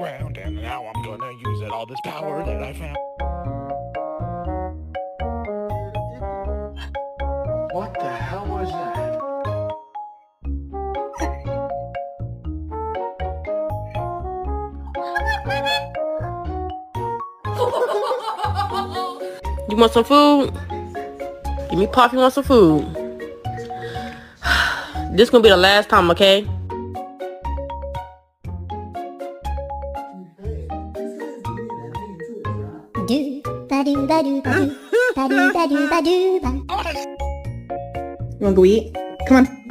ground, and now I'm gonna use it, all this power that I found. What the hell was that? You want some food? Give me Pop, you want some food? This gonna be the last time, okay? Do ba do ba do ba do ba do ba do ba do ba. You wanna go eat? Come on.